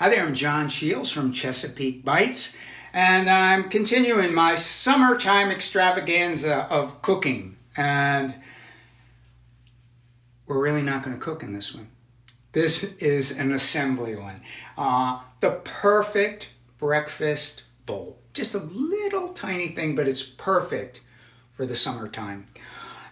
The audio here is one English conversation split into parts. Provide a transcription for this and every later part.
Hi there, I'm John Shields from Chesapeake Bites, and I'm continuing my summertime extravaganza of cooking. And we're really not going to cook in this one. This is an assembly one. The perfect breakfast bowl. Just a little tiny thing, but it's perfect for the summertime.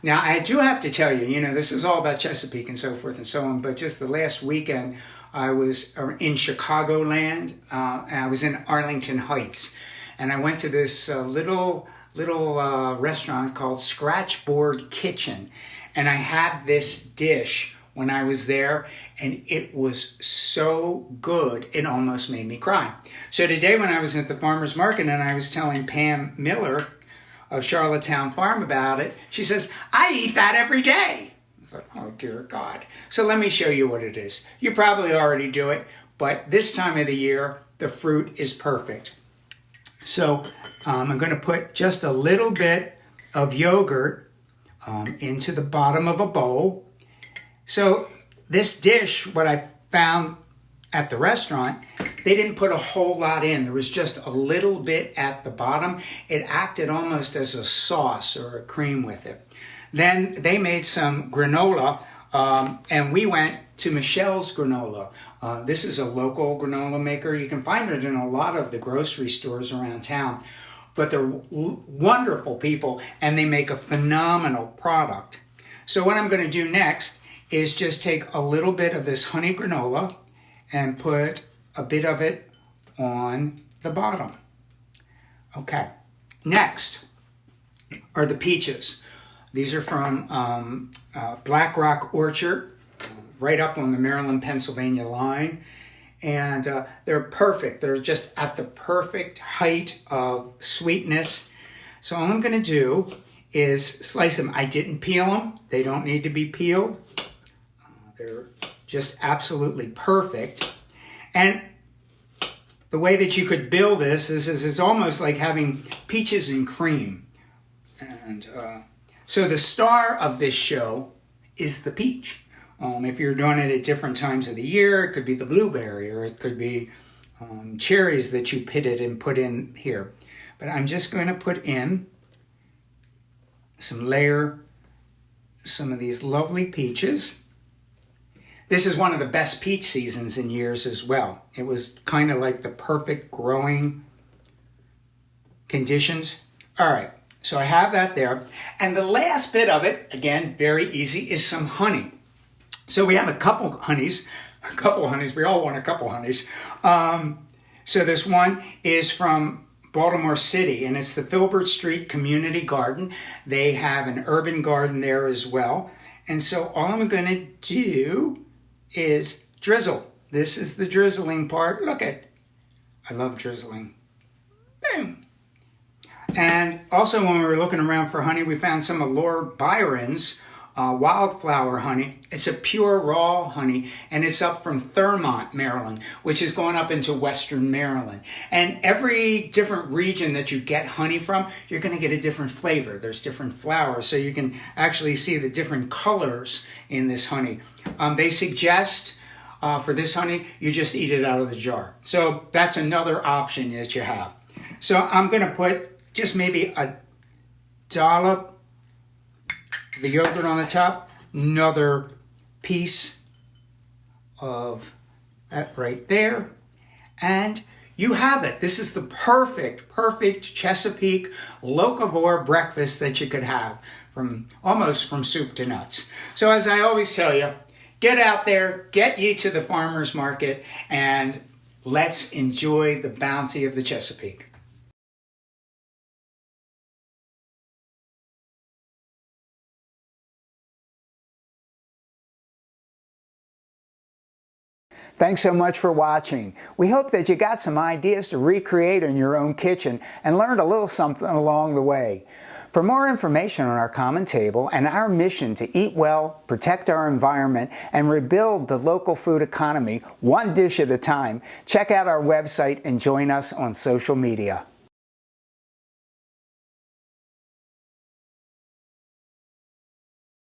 Now, I do have to tell you, this is all about Chesapeake and so forth and so on, but just the last weekend, I was in Chicagoland, and I was in Arlington Heights, and I went to this little restaurant called Scratchboard Kitchen, and I had this dish when I was there, and it was so good, it almost made me cry. So today when I was at the farmer's market and I was telling Pam Miller of Charlottetown Farm about it, she says, I eat that every day. I thought, oh dear God. So let me show you what it is. You probably already do it, but this time of the year, the fruit is perfect. So I'm going to put just a little bit of yogurt into the bottom of a bowl. So this dish, what I found at the restaurant, they didn't put a whole lot in. There was just a little bit at the bottom. It acted almost as a sauce or a cream with it. Then they made some granola, and we went to Michele's Granola. This is a local granola maker. You can find it in a lot of the grocery stores around town. But they're wonderful people, and they make a phenomenal product. So what I'm going to do next is just take a little bit of this honey granola and put a bit of it on the bottom. Okay, next are the peaches. These are from Black Rock Orchard, right up on the Maryland-Pennsylvania line. And they're perfect. They're just at the perfect height of sweetness. So all I'm going to do is slice them. I didn't peel them. They don't need to be peeled. They're just absolutely perfect. And the way that you could build this is it's almost like having peaches and cream. And so the star of this show is the peach. If you're doing it at different times of the year, it could be the blueberry, or it could be cherries that you pitted and put in here. But I'm just going to put in some of these lovely peaches. This is one of the best peach seasons in years as well. It was kind of like the perfect growing conditions. All right. So I have that there. And the last bit of it, again, very easy, is some honey. So we have a couple honeys. We all want a couple honeys. So this one is from Baltimore City, and it's the Filbert Street Community Garden. They have an urban garden there as well. And so all I'm going to do is drizzle. This is the drizzling part. Look at, I love drizzling. Boom. And also when we were looking around for honey, we found some of Lord Byron's wildflower honey. It's a pure raw honey, and it's up from Thurmont, Maryland, which is going up into Western Maryland. And every different region that you get honey from, you're going to get a different flavor. There's different flowers, so you can actually see the different colors in this honey. They suggest for this honey, you just eat it out of the jar. So that's another option that you have. So I'm going to put just maybe a dollop the yogurt on the top, another piece of that right there, and you have it. This is the perfect Chesapeake locavore breakfast that you could have, almost from soup to nuts. So as I always tell you, get out there, get you to the farmer's market, and let's enjoy the bounty of the Chesapeake. Thanks so much for watching. We hope that you got some ideas to recreate in your own kitchen and learned a little something along the way. For more information on our common table and our mission to eat well, protect our environment, and rebuild the local food economy one dish at a time, check out our website and join us on social media.